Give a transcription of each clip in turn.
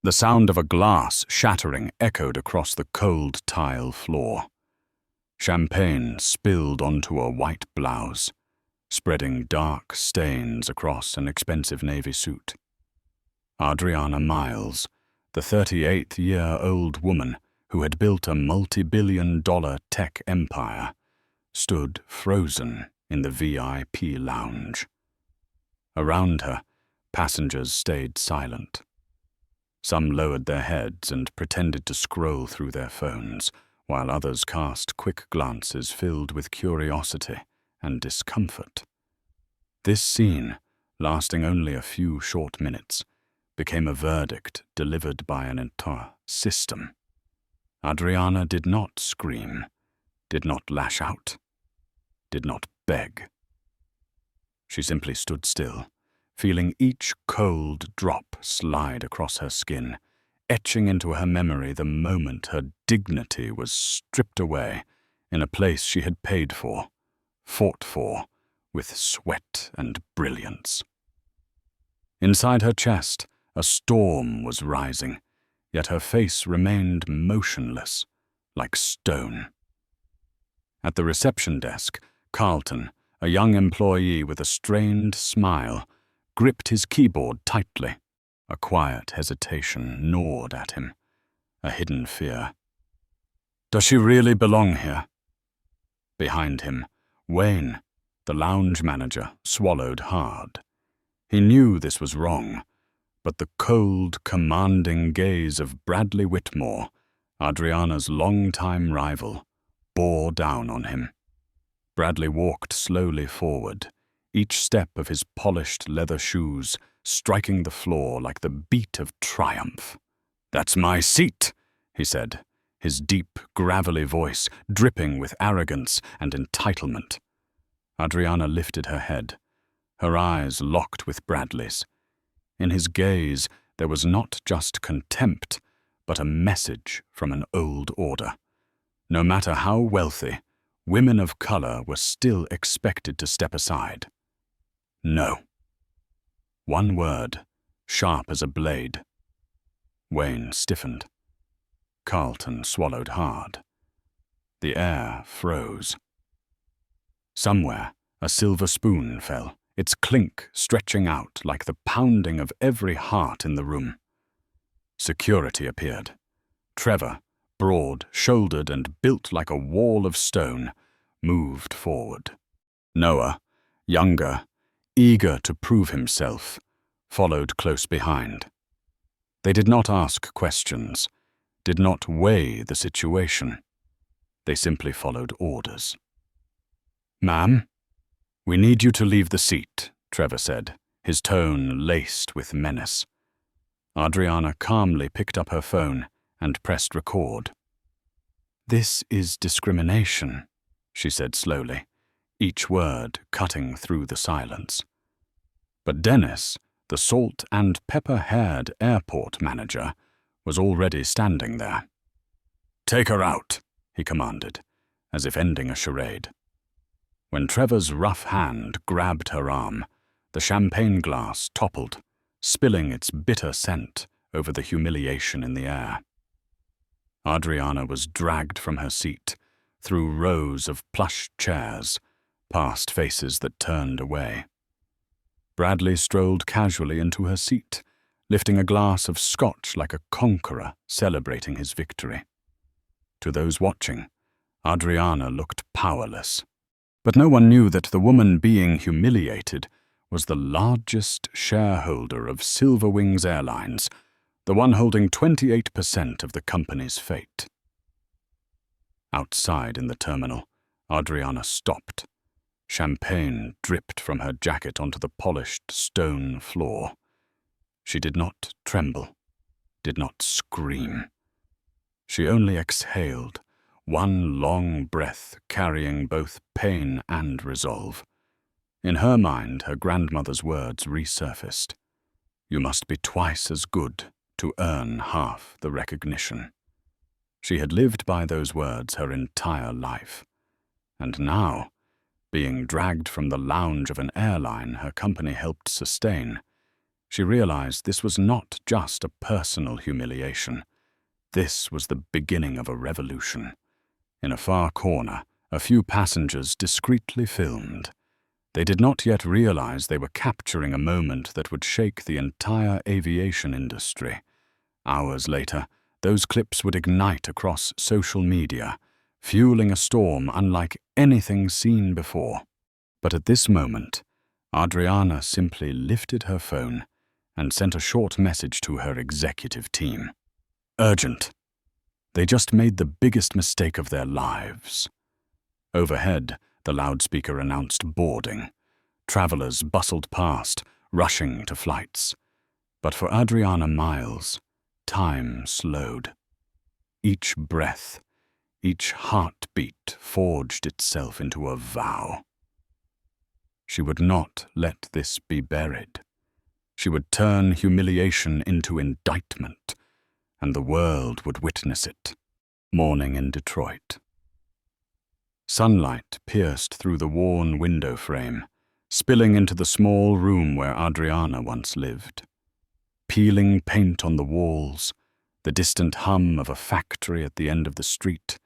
The sound of a glass shattering echoed across the cold tile floor. Champagne spilled onto a white blouse, spreading dark stains across an expensive navy suit. Adriana Miles, the 38-year-old woman who had built a multi-billion-dollar tech empire, stood frozen in the VIP lounge. Around her, passengers stayed silent. Some lowered their heads and pretended to scroll through their phones, while others cast quick glances filled with curiosity and discomfort. This scene, lasting only a few short minutes, became a verdict delivered by an entire system. Adriana did not scream, did not lash out, did not beg. She simply stood still, feeling each cold drop slide across her skin, etching into her memory the moment her dignity was stripped away in a place she had paid for, fought for, with sweat and brilliance. Inside her chest, a storm was rising, yet her face remained motionless, like stone. At the reception desk, Carlton, a young employee with a strained smile, gripped his keyboard tightly. A quiet hesitation gnawed at him, a hidden fear. Does she really belong here? Behind him, Wayne, the lounge manager, swallowed hard. He knew this was wrong, but the cold, commanding gaze of Bradley Whitmore, Adriana's longtime rival, bore down on him. Bradley walked slowly forward, each step of his polished leather shoes striking the floor like the beat of triumph. "That's my seat," he said, his deep, gravelly voice dripping with arrogance and entitlement. Adriana lifted her head, her eyes locked with Bradley's. In his gaze there was not just contempt, but a message from an old order. No matter how wealthy, women of color were still expected to step aside. No. One word, sharp as a blade. Wayne stiffened. Carlton swallowed hard. The air froze. Somewhere, a silver spoon fell, its clink stretching out like the pounding of every heart in the room. Security appeared. Trevor, broad-shouldered and built like a wall of stone, moved forward. Noah, younger, eager to prove himself, followed close behind. They did not ask questions, did not weigh the situation. They simply followed orders. "Ma'am, we need you to leave the seat," Trevor said, his tone laced with menace. Adriana calmly picked up her phone and pressed record. "This is discrimination," she said slowly, each word cutting through the silence. But Dennis, the salt and pepper-haired airport manager, was already standing there. "Take her out," he commanded, as if ending a charade. When Trevor's rough hand grabbed her arm, the champagne glass toppled, spilling its bitter scent over the humiliation in the air. Adriana was dragged from her seat, through rows of plush chairs, past faces that turned away. Bradley strolled casually into her seat, lifting a glass of scotch like a conqueror celebrating his victory. To those watching, Adriana looked powerless. But no one knew that the woman being humiliated was the largest shareholder of Silverwings Airlines, the one holding 28% of the company's fate. Outside in the terminal, Adriana stopped. Champagne dripped from her jacket onto the polished stone floor. She did not tremble, did not scream. She only exhaled, one long breath carrying both pain and resolve. In her mind, her grandmother's words resurfaced. "You must be twice as good to earn half the recognition." She had lived by those words her entire life. And now, being dragged from the lounge of an airline her company helped sustain, She realized this was not just a personal humiliation. This was the beginning of a revolution. In a far corner, a few passengers discreetly filmed. They did not yet realize they were capturing a moment that would shake the entire aviation industry. Hours later, those clips would ignite across social media, fueling a storm unlike anything seen before. But at this moment, Adriana simply lifted her phone and sent a short message to her executive team. Urgent. They just made the biggest mistake of their lives. Overhead, the loudspeaker announced boarding. Travelers bustled past, rushing to flights. But for Adriana Miles, time slowed. Each breath, each heartbeat forged itself into a vow. She would not let this be buried. She would turn humiliation into indictment, and the world would witness it. Morning in Detroit. Sunlight pierced through the worn window frame, spilling into the small room where Adriana once lived. Peeling paint on the walls, the distant hum of a factory at the end of the street,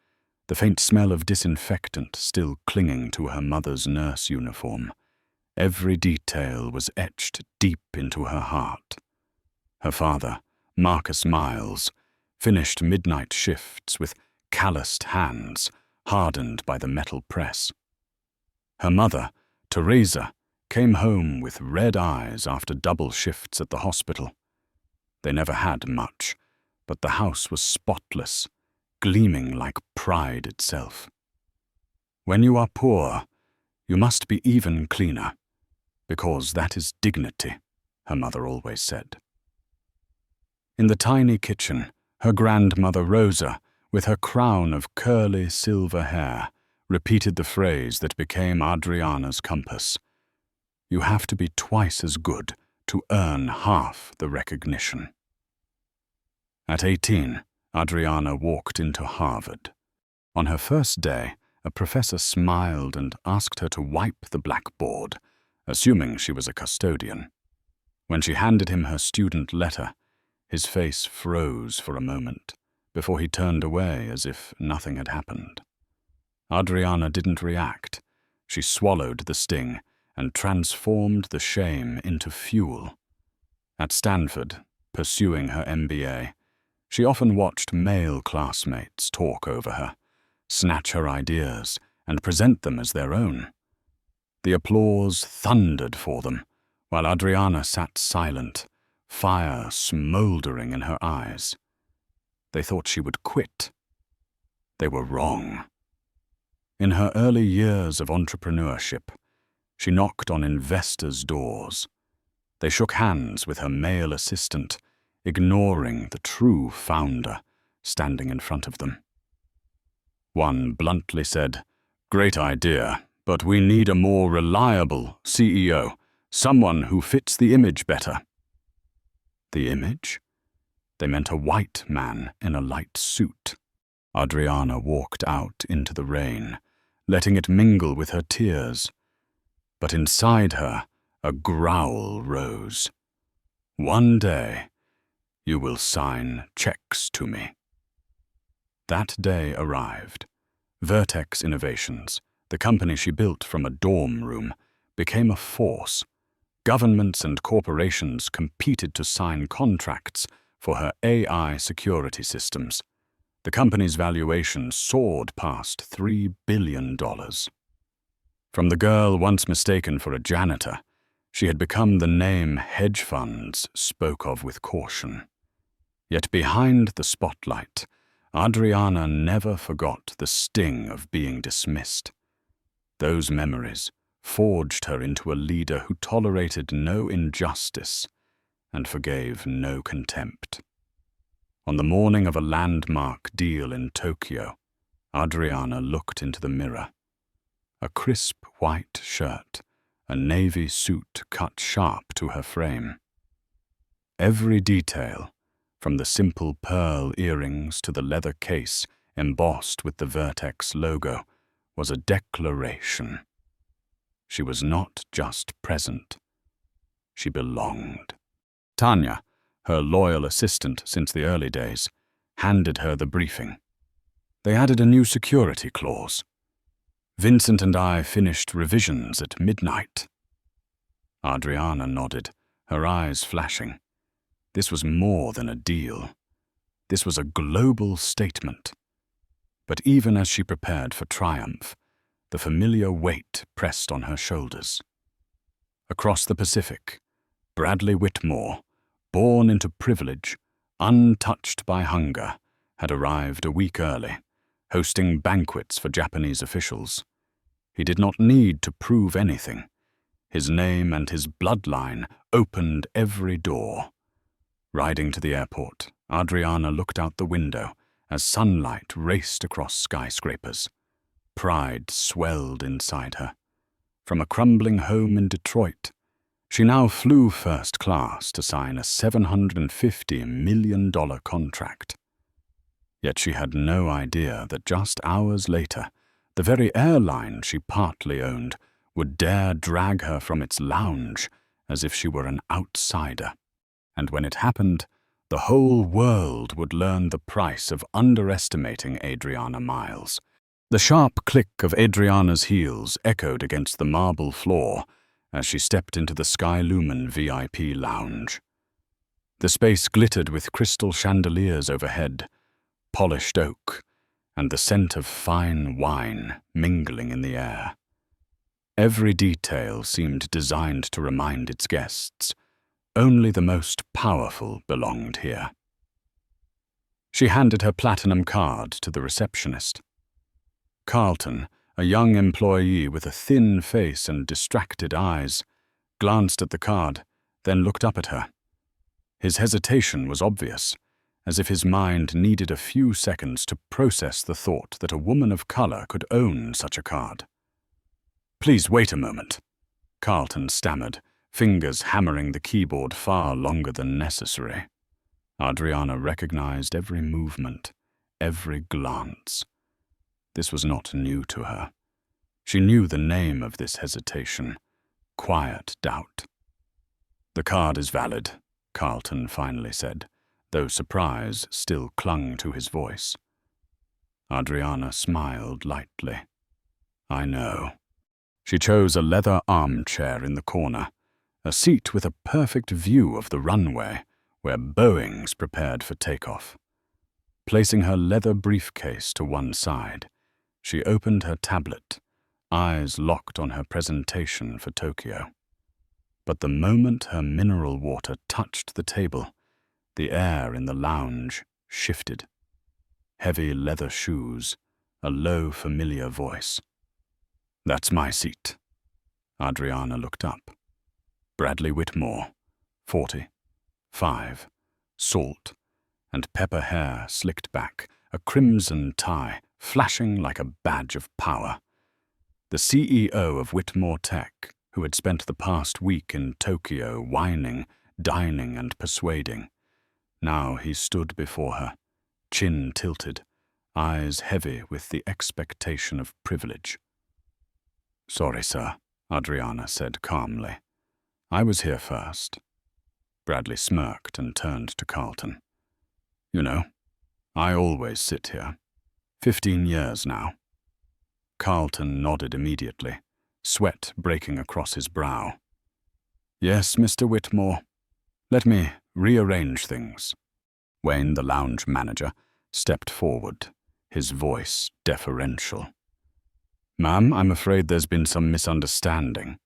the faint smell of disinfectant still clinging to her mother's nurse uniform. Every detail was etched deep into her heart. Her father, Marcus Miles, finished midnight shifts with calloused hands, hardened by the metal press. Her mother, Teresa, came home with red eyes after double shifts at the hospital. They never had much, but the house was spotless, gleaming like pride itself. When you are poor, you must be even cleaner, because that is dignity, her mother always said. In the tiny kitchen, her grandmother Rosa, with her crown of curly silver hair, repeated the phrase that became Adriana's compass. You have to be twice as good to earn half the recognition. At 18, Adriana walked into Harvard. On her first day, a professor smiled and asked her to wipe the blackboard, assuming she was a custodian. When she handed him her student letter, his face froze for a moment, before he turned away as if nothing had happened. Adriana didn't react. She swallowed the sting and transformed the shame into fuel. At Stanford, pursuing her MBA, she often watched male classmates talk over her, snatch her ideas, and present them as their own. The applause thundered for them, while Adriana sat silent, fire smoldering in her eyes. They thought she would quit. They were wrong. In her early years of entrepreneurship, she knocked on investors' doors. They shook hands with her male assistant, ignoring the true founder standing in front of them. One bluntly said, "Great idea, but we need a more reliable CEO, someone who fits the image better." The image? They meant a white man in a light suit. Adriana walked out into the rain, letting it mingle with her tears. But inside her, a growl rose. One day, you will sign checks to me. That day arrived. Vertex Innovations, the company she built from a dorm room, became a force. Governments and corporations competed to sign contracts for her AI security systems. The company's valuation soared past $3 billion. From the girl once mistaken for a janitor, she had become the name hedge funds spoke of with caution. Yet behind the spotlight, Adriana never forgot the sting of being dismissed. Those memories forged her into a leader who tolerated no injustice and forgave no contempt. On the morning of a landmark deal in Tokyo, Adriana looked into the mirror. A crisp white shirt, a navy suit cut sharp to her frame. Every detail, from the simple pearl earrings to the leather case embossed with the Vertex logo, was a declaration. She was not just present, she belonged. Tanya, her loyal assistant since the early days, handed her the briefing. They added a new security clause. Vincent and I finished revisions at midnight. Adriana nodded, her eyes flashing. This was more than a deal. This was a global statement. But even as she prepared for triumph, the familiar weight pressed on her shoulders. Across the Pacific, Bradley Whitmore, born into privilege, untouched by hunger, had arrived a week early, hosting banquets for Japanese officials. He did not need to prove anything. His name and his bloodline opened every door. Riding to the airport, Adriana looked out the window as sunlight raced across skyscrapers. Pride swelled inside her. From a crumbling home in Detroit, she now flew first class to sign a $750 million contract. Yet she had no idea that just hours later, the very airline she partly owned would dare drag her from its lounge as if she were an outsider. And when it happened, the whole world would learn the price of underestimating Adriana Miles. The sharp click of Adriana's heels echoed against the marble floor as she stepped into the Sky Lumen VIP lounge. The space glittered with crystal chandeliers overhead, polished oak, and the scent of fine wine mingling in the air. Every detail seemed designed to remind its guests, only the most powerful belonged here. She handed her platinum card to the receptionist. Carlton, a young employee with a thin face and distracted eyes, glanced at the card, then looked up at her. His hesitation was obvious, as if his mind needed a few seconds to process the thought that a woman of color could own such a card. "Please wait a moment," Carlton stammered, fingers hammering the keyboard far longer than necessary. Adriana recognized every movement, every glance. This was not new to her. She knew the name of this hesitation: quiet doubt. "The card is valid," Carlton finally said, though surprise still clung to his voice. Adriana smiled lightly. "I know." She chose a leather armchair in the corner, a seat with a perfect view of the runway, where Boeings prepared for takeoff. Placing her leather briefcase to one side, she opened her tablet, eyes locked on her presentation for Tokyo. But the moment her mineral water touched the table, the air in the lounge shifted. Heavy leather shoes, a low, familiar voice. "That's my seat." Adriana looked up. Bradley Whitmore, 40, 5, salt and pepper hair slicked back, a crimson tie flashing like a badge of power. The CEO of Whitmore Tech, who had spent the past week in Tokyo whining, dining and persuading. Now he stood before her, chin tilted, eyes heavy with the expectation of privilege. "Sorry, sir," Adriana said calmly. "I was here first." Bradley smirked and turned to Carlton. "You know, I always sit here. 15 years now." Carlton nodded immediately, sweat breaking across his brow. "Yes, Mr. Whitmore. Let me rearrange things." Wayne, the lounge manager, stepped forward, his voice deferential. "Ma'am, I'm afraid there's been some misunderstanding.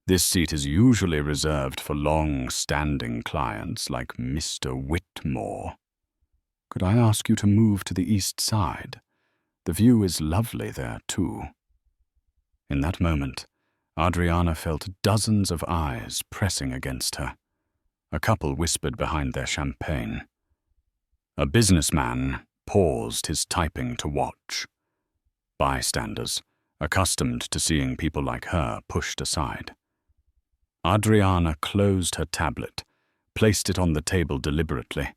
This seat is usually reserved for long-standing clients like Mr. Whitmore. Could I ask you to move to the east side? The view is lovely there, too." In that moment, Adriana felt dozens of eyes pressing against her. A couple whispered behind their champagne. A businessman paused his typing to watch. Bystanders, accustomed to seeing people like her, pushed aside. Adriana closed her tablet, placed it on the table deliberately,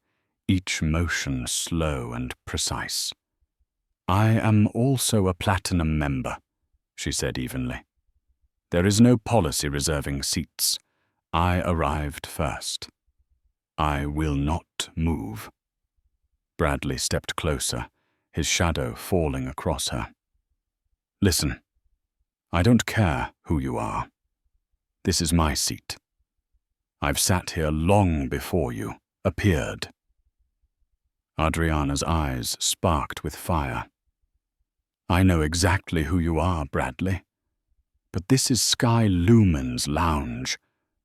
each motion slow and precise. "I am also a platinum member," she said evenly. "There is no policy reserving seats. I arrived first." I will not move. Bradley stepped closer, his shadow falling across her. Listen, I don't care who you are. This is my seat. I've sat here long before you appeared. Adriana's eyes sparked with fire. I know exactly who you are, Bradley. But this is Sky Lumen's lounge,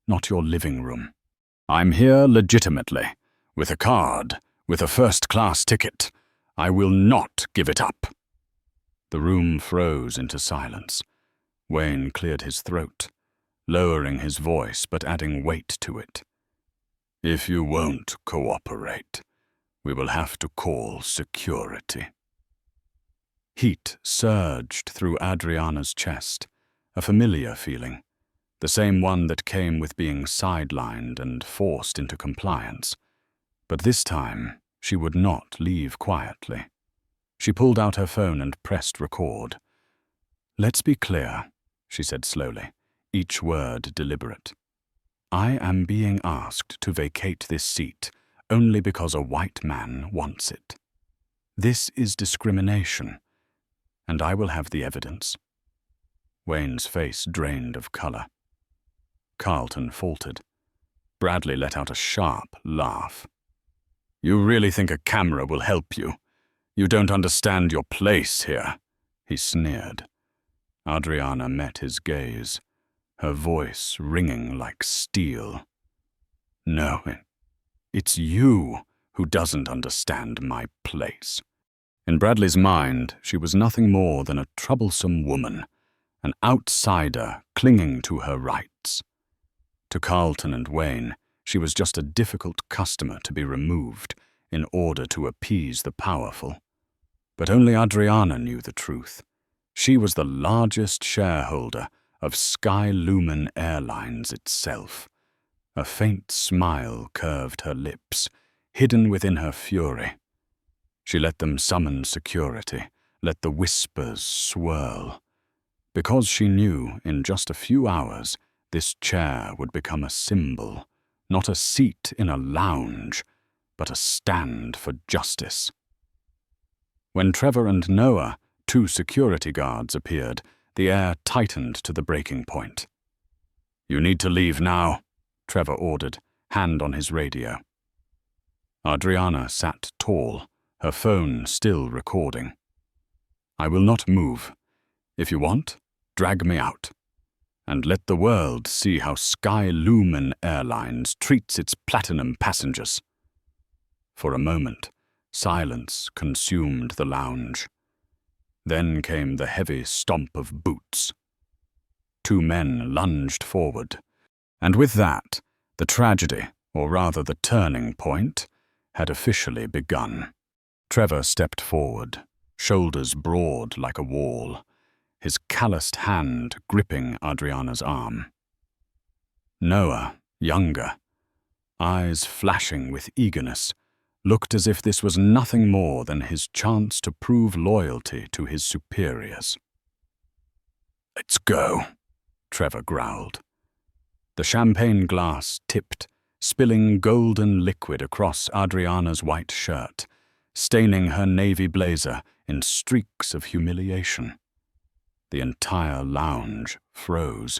not your living room. I'm here legitimately, with a card, with a first-class ticket. I will not give it up. The room froze into silence. Wayne cleared his throat, lowering his voice but adding weight to it. If you won't cooperate, we will have to call security. Heat surged through Adriana's chest, a familiar feeling, the same one that came with being sidelined and forced into compliance. But this time, she would not leave quietly. She pulled out her phone and pressed record. Let's be clear, she said slowly, each word deliberate. I am being asked to vacate this seat only because a white man wants it. This is discrimination, and I will have the evidence. Wayne's face drained of color. Carlton faltered. Bradley let out a sharp laugh. You really think a camera will help you? You don't understand your place here, he sneered. Adriana met his gaze, her voice ringing like steel. No, it's you who doesn't understand my place. In Bradley's mind, she was nothing more than a troublesome woman, an outsider clinging to her rights. To Carlton and Wayne, she was just a difficult customer to be removed in order to appease the powerful. But only Adriana knew the truth. She was the largest shareholder of Sky Lumen Airlines itself. A faint smile curved her lips, hidden within her fury. She let them summon security, let the whispers swirl. Because she knew in just a few hours this chair would become a symbol, not a seat in a lounge, but a stand for justice. When Trevor and Noah, two security guards, appeared, the air tightened to the breaking point. You need to leave now, Trevor ordered, hand on his radio. Adriana sat tall, her phone still recording. I will not move. If you want, drag me out. And let the world see how Sky Lumen Airlines treats its platinum passengers. For a moment, silence consumed the lounge. Then came the heavy stomp of boots. Two men lunged forward, and with that, the tragedy, or rather the turning point, had officially begun. Trevor stepped forward, shoulders broad like a wall, his calloused hand gripping Adriana's arm. Noah, younger, eyes flashing with eagerness, looked as if this was nothing more than his chance to prove loyalty to his superiors. Let's go, Trevor growled. The champagne glass tipped, spilling golden liquid across Adriana's white shirt, staining her navy blazer in streaks of humiliation. The entire lounge froze.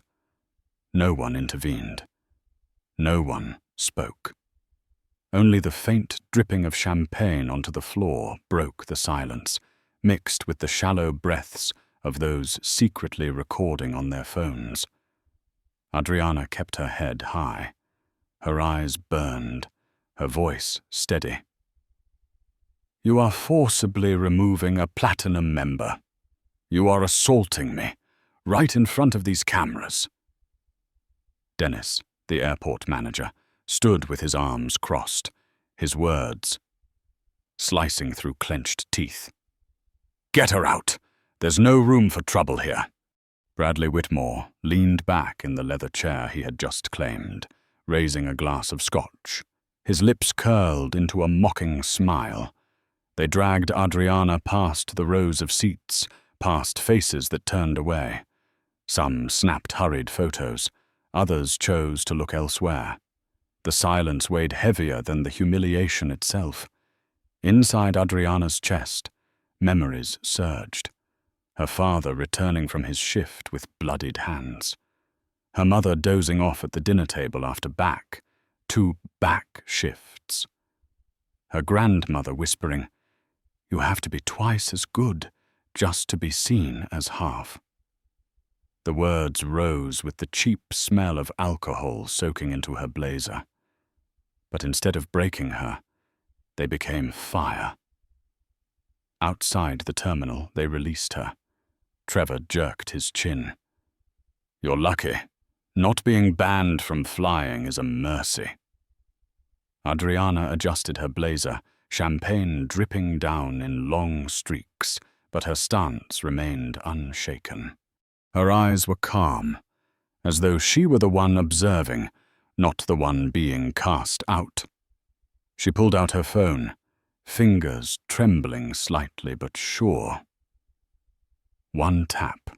No one intervened. No one spoke. Only the faint dripping of champagne onto the floor broke the silence, mixed with the shallow breaths of those secretly recording on their phones. Adriana kept her head high. Her eyes burned, her voice steady. You are forcibly removing a platinum member. You are assaulting me, right in front of these cameras. Dennis, the airport manager, stood with his arms crossed, his words slicing through clenched teeth. Get her out. There's no room for trouble here. Bradley Whitmore leaned back in the leather chair he had just claimed, raising a glass of scotch. His lips curled into a mocking smile. They dragged Adriana past the rows of seats, past faces that turned away. Some snapped hurried photos, others chose to look elsewhere. The silence weighed heavier than the humiliation itself. Inside Adriana's chest, memories surged. Her father returning from his shift with bloodied hands. Her mother dozing off at the dinner table after two back shifts. Her grandmother whispering, "You have to be twice as good just to be seen as half." The words rose with the cheap smell of alcohol soaking into her blazer. But instead of breaking her, they became fire. Outside the terminal, they released her. Trevor jerked his chin. "You're lucky. Not being banned from flying is a mercy." Adriana adjusted her blazer, champagne dripping down in long streaks, but her stance remained unshaken. Her eyes were calm, as though she were the one observing, not the one being cast out. She pulled out her phone, fingers trembling slightly but sure. One tap.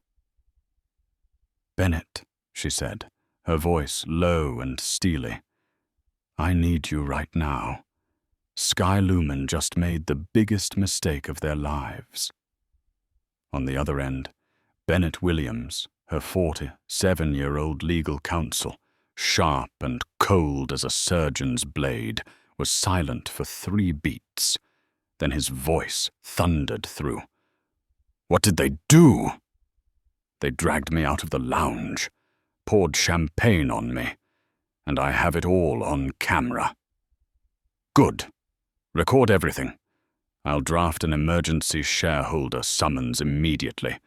"Bennett," she said, her voice low and steely. "I need you right now. Sky Lumen just made the biggest mistake of their lives." On the other end, Bennett Williams, her 47-year-old legal counsel, sharp and cold as a surgeon's blade, was silent for 3 beats. Then his voice thundered through. "What did they do?" "They dragged me out of the lounge, poured champagne on me, and I have it all on camera." "Good. Record everything. I'll draft an emergency shareholder summons immediately.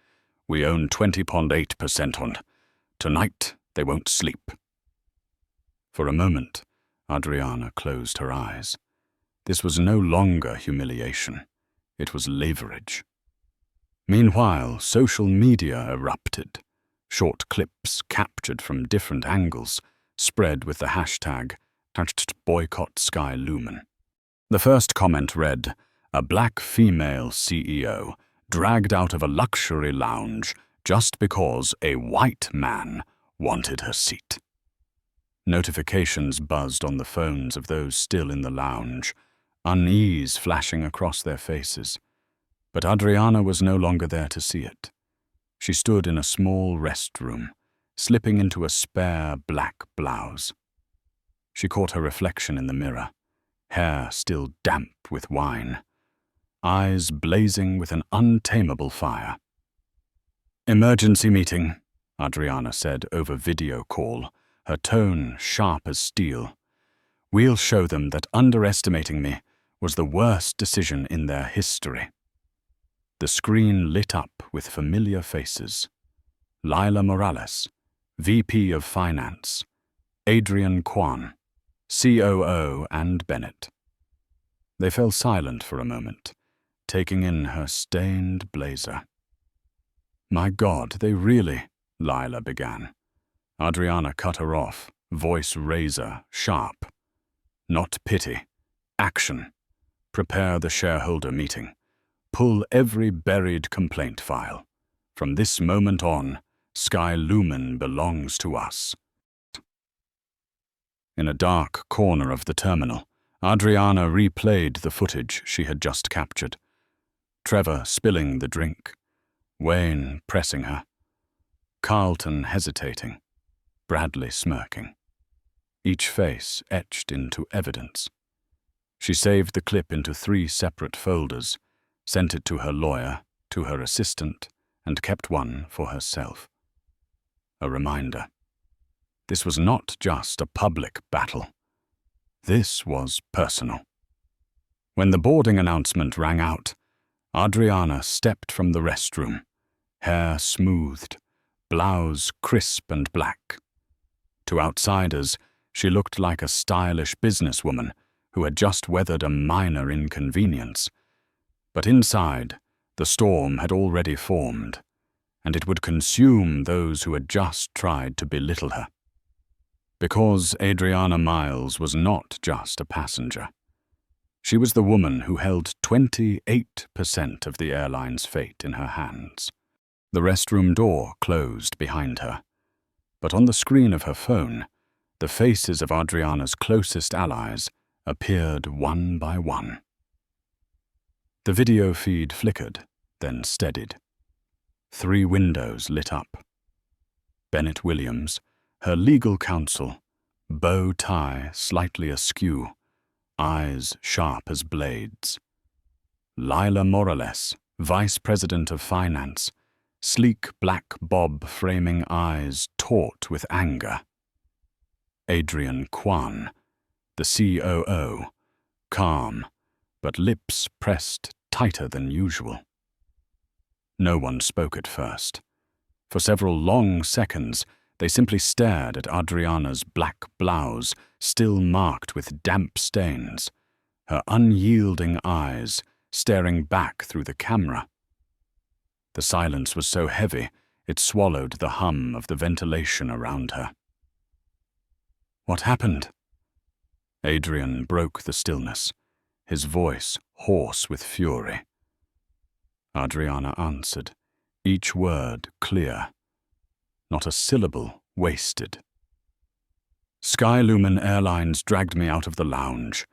We own 20.8% on. Tonight, they won't sleep." For a moment, Adriana closed her eyes. This was no longer humiliation. It was leverage. Meanwhile, social media erupted. Short clips captured from different angles spread with the hashtag #boycott Sky Lumen. The first comment read, "A black female CEO dragged out of a luxury lounge just because a white man wanted her seat." Notifications buzzed on the phones of those still in the lounge, unease flashing across their faces. But Adriana was no longer there to see it. She stood in a small restroom, slipping into a spare black blouse. She caught her reflection in the mirror, hair still damp with wine, eyes blazing with an untamable fire. "Emergency meeting," Adriana said over video call, her tone sharp as steel. "We'll show them that underestimating me was the worst decision in their history." The screen lit up with familiar faces. Lila Morales, VP of Finance, Adrian Kwan, COO, and Bennett. They fell silent for a moment, taking in her stained blazer. "My God, they really," Lila began. Adriana cut her off, voice razor sharp. "Not pity. Action. Prepare the shareholder meeting. Pull every buried complaint file. From this moment on, Sky Lumen belongs to us." In a dark corner of the terminal, Adriana replayed the footage she had just captured. Trevor spilling the drink, Wayne pressing her, Carlton hesitating, Bradley smirking. Each face etched into evidence. She saved the clip into 3 separate folders, sent it to her lawyer, to her assistant, and kept one for herself. A reminder. This was not just a public battle. This was personal. When the boarding announcement rang out, Adriana stepped from the restroom, hair smoothed, blouse crisp and black. To outsiders, she looked like a stylish businesswoman who had just weathered a minor inconvenience. But inside, the storm had already formed, and it would consume those who had just tried to belittle her. Because Adriana Miles was not just a passenger. She was the woman who held 28% of the airline's fate in her hands. The restroom door closed behind her, but on the screen of her phone, The faces of Adriana's closest allies appeared one by one. The video feed flickered, then steadied. 3 windows lit up. Bennett Williams, her legal counsel, bow tie slightly askew, eyes sharp as blades. Lila Morales, Vice President of Finance, sleek black bob framing eyes taut with anger. Adrian Kwan, the COO, calm, but lips pressed tighter than usual. No one spoke at first. For several long seconds, they simply stared at Adriana's black blouse, still marked with damp stains, her unyielding eyes staring back through the camera. The silence was so heavy, it swallowed the hum of the ventilation around her. "What happened?" Adrian broke the stillness, his voice hoarse with fury. Adriana answered, each word clear, not a syllable wasted. Skylumen Airlines dragged me out of the lounge.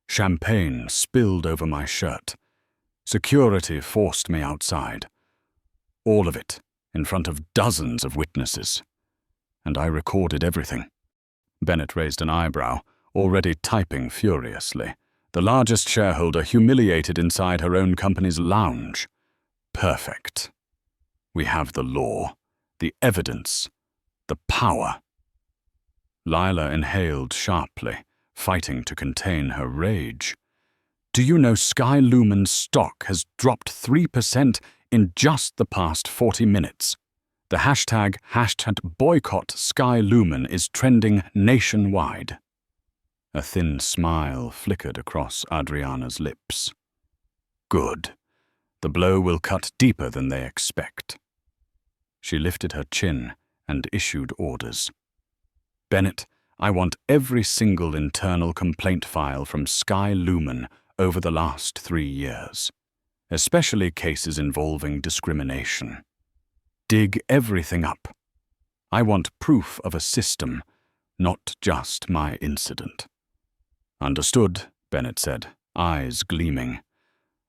Champagne spilled over my shirt. Security forced me outside. All of it in front of dozens of witnesses. And I recorded everything. Bennett raised an eyebrow, already typing furiously. The largest shareholder humiliated inside her own company's lounge. Perfect. We have the law, the evidence, the power. Lila inhaled sharply, fighting to contain her rage. Do you know Skylumen's stock has dropped 3% in just the past 40 minutes? The hashtag boycott Skylumen is trending nationwide. A thin smile flickered across Adriana's lips. Good. The blow will cut deeper than they expect. She lifted her chin and issued orders. Bennett, I want every single internal complaint file from Skylumen over the last 3 years, especially cases involving discrimination. Dig everything up. I want proof of a system, not just my incident. Understood, Bennett said, eyes gleaming.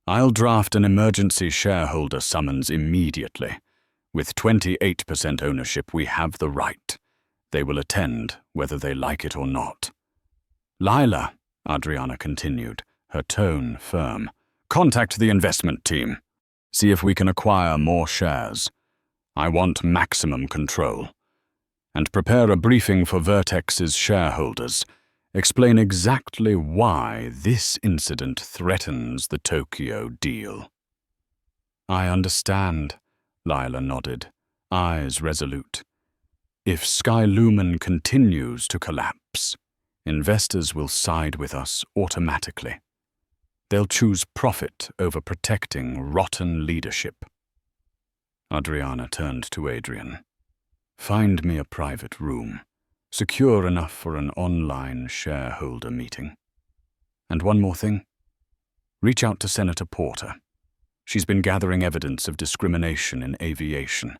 I'll draft an emergency shareholder summons immediately. With 28% ownership, we have the right. They will attend, whether they like it or not. Lila, Adriana continued, her tone firm, contact the investment team. See if we can acquire more shares. I want maximum control. And prepare a briefing for Vertex's shareholders. Explain exactly why this incident threatens the Tokyo deal. I understand, Lila nodded, eyes resolute. If Skylumen continues to collapse, investors will side with us automatically. They'll choose profit over protecting rotten leadership. Adriana turned to Adrian. Find me a private room, secure enough for an online shareholder meeting. And one more thing. Reach out to Senator Porter. She's been gathering evidence of discrimination in aviation.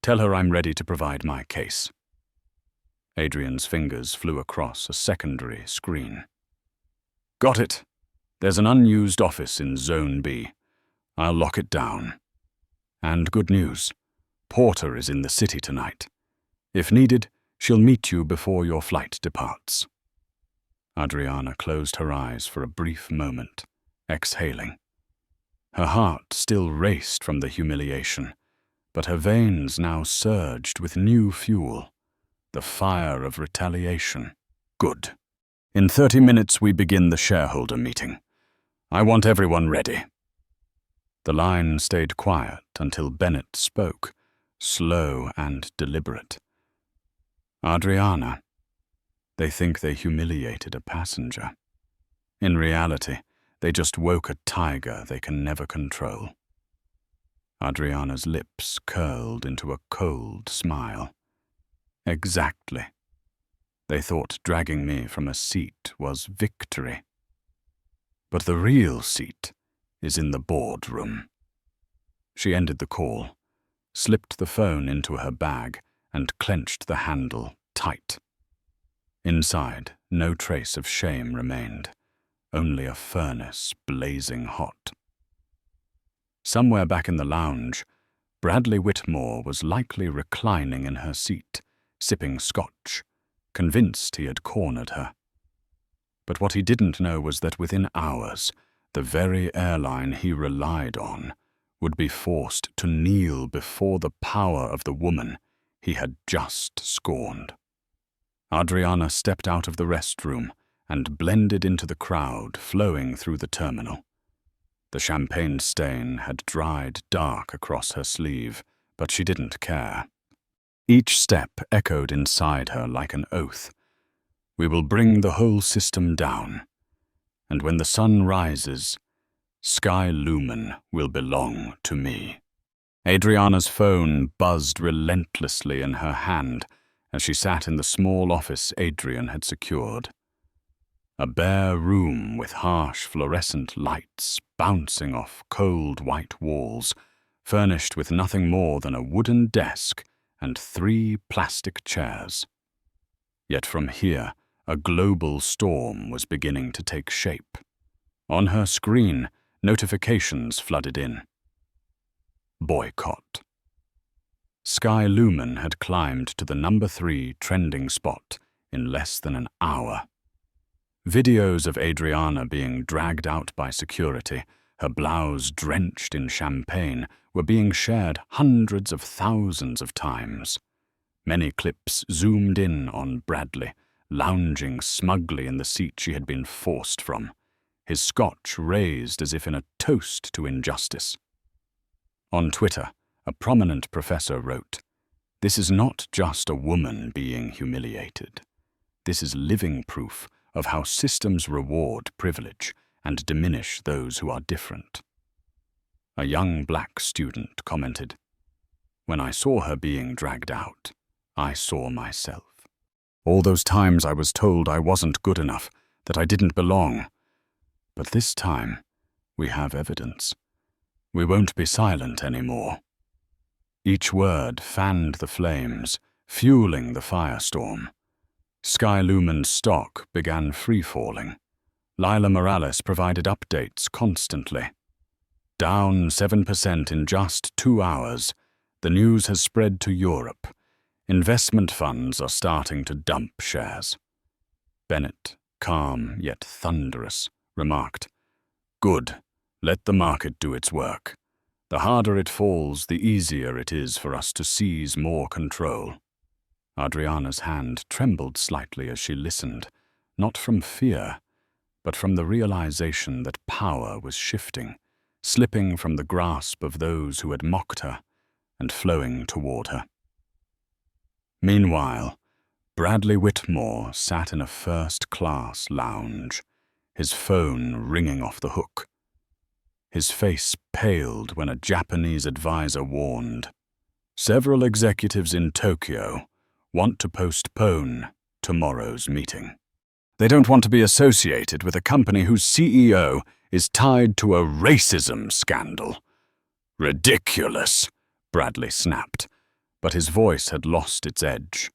Tell her I'm ready to provide my case. Adrian's fingers flew across a secondary screen. Got it. There's an unused office in Zone B. I'll lock it down. And good news. Porter is in the city tonight. If needed, she'll meet you before your flight departs. Adriana closed her eyes for a brief moment, exhaling. Her heart still raced from the humiliation, but her veins now surged with new fuel, the fire of retaliation. Good. In 30 minutes we begin the shareholder meeting. I want everyone ready. The line stayed quiet until Bennett spoke, slow and deliberate. Adriana, they think they humiliated a passenger. In reality, they just woke a tiger they can never control. Adriana's lips curled into a cold smile. Exactly. They thought dragging me from a seat was victory. But the real seat is in the boardroom. She ended the call, slipped the phone into her bag, and clenched the handle tight. Inside, no trace of shame remained, only a furnace blazing hot. Somewhere back in the lounge, Bradley Whitmore was likely reclining in her seat, sipping scotch, convinced he had cornered her. But what he didn't know was that within hours, the very airline he relied on would be forced to kneel before the power of the woman he had just scorned. Adriana stepped out of the restroom and blended into the crowd flowing through the terminal. The champagne stain had dried dark across her sleeve, but she didn't care. Each step echoed inside her like an oath. We will bring the whole system down, and when the sun rises, Sky Lumen will belong to me. Adriana's phone buzzed relentlessly in her hand as she sat in the small office Adrian had secured. A bare room with harsh fluorescent lights bouncing off cold white walls, furnished with nothing more than a wooden desk and 3 plastic chairs. Yet from here, a global storm was beginning to take shape. On her screen, notifications flooded in. Boycott. Sky Lumen had climbed to the number 3 trending spot in less than an hour. Videos of Adriana being dragged out by security, her blouse drenched in champagne, were being shared hundreds of thousands of times. Many clips zoomed in on Bradley, lounging smugly in the seat she had been forced from, his scotch raised as if in a toast to injustice. On Twitter, a prominent professor wrote, "This is not just a woman being humiliated. This is living proof of how systems reward privilege and diminish those who are different." A young black student commented, "When I saw her being dragged out, I saw myself. All those times I was told I wasn't good enough, that I didn't belong. But this time, we have evidence. We won't be silent anymore." Each word fanned the flames, fueling the firestorm. Sky Lumen's stock began free-falling. Lila Morales provided updates constantly. Down 7% in just 2 hours, the news has spread to Europe. Investment funds are starting to dump shares. Bennett, calm yet thunderous, remarked, "Good, let the market do its work. The harder it falls, the easier it is for us to seize more control." Adriana's hand trembled slightly as she listened, not from fear, but from the realization that power was shifting, slipping from the grasp of those who had mocked her and flowing toward her. Meanwhile, Bradley Whitmore sat in a first-class lounge, his phone ringing off the hook. His face paled when a Japanese advisor warned, "Several executives in Tokyo want to postpone tomorrow's meeting. They don't want to be associated with a company whose CEO is tied to a racism scandal." "Ridiculous," Bradley snapped, but his voice had lost its edge.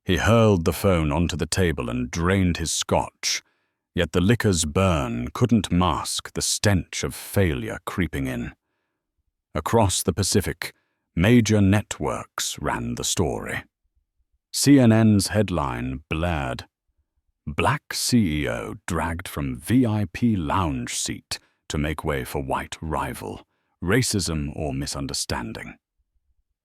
He hurled the phone onto the table and drained his scotch, yet the liquor's burn couldn't mask the stench of failure creeping in. Across the Pacific, major networks ran the story. CNN's headline blared, "Black CEO dragged from VIP lounge seat to make way for white rival, racism or misunderstanding."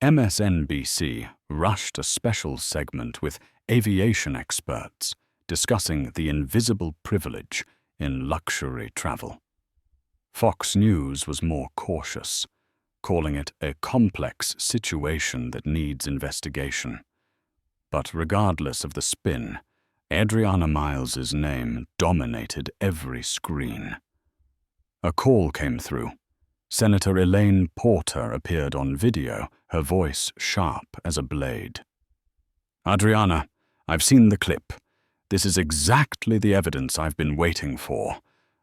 MSNBC rushed a special segment with aviation experts discussing the invisible privilege in luxury travel. Fox News was more cautious, calling it a complex situation that needs investigation. But regardless of the spin, Adriana Miles's name dominated every screen. A call came through. Senator Elaine Porter appeared on video, her voice sharp as a blade. "Adriana, I've seen the clip. This is exactly the evidence I've been waiting for.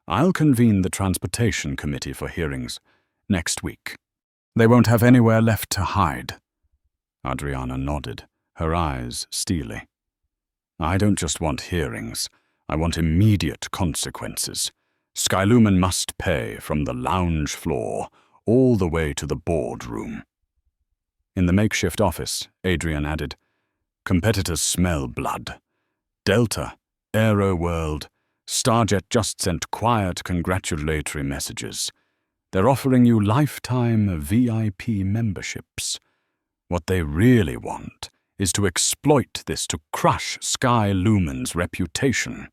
I'll convene the Transportation Committee for hearings next week. They won't have anywhere left to hide." Adriana nodded, her eyes steely. I don't just want hearings. I want immediate consequences. Skylumen must pay from the lounge floor all the way to the boardroom. In the makeshift office, Adrian added, competitors smell blood. Delta, Aero World, Starjet just sent quiet congratulatory messages. They're offering you lifetime VIP memberships. What they really want is to exploit this to crush Skylumen's reputation.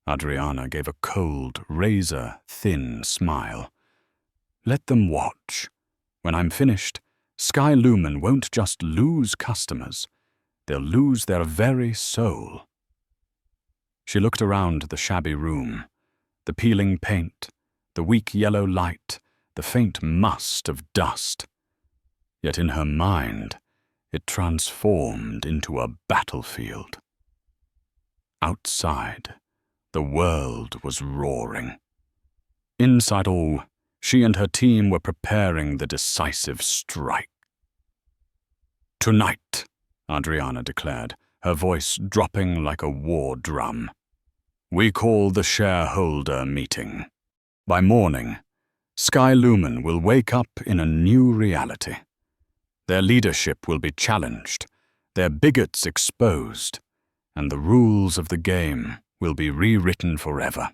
Adriana gave a cold, razor-thin smile. Let them watch. When I'm finished, Skylumen won't just lose customers. They'll lose their very soul. She looked around the shabby room. The peeling paint, the weak yellow light, the faint must of dust. Yet in her mind, it transformed into a battlefield. Outside, the world was roaring. Inside all, she and her team were preparing the decisive strike. Tonight, Adriana declared, her voice dropping like a war drum. We call the shareholder meeting. By morning, Skylumen will wake up in a new reality. Their leadership will be challenged, their bigots exposed, and the rules of the game will be rewritten forever.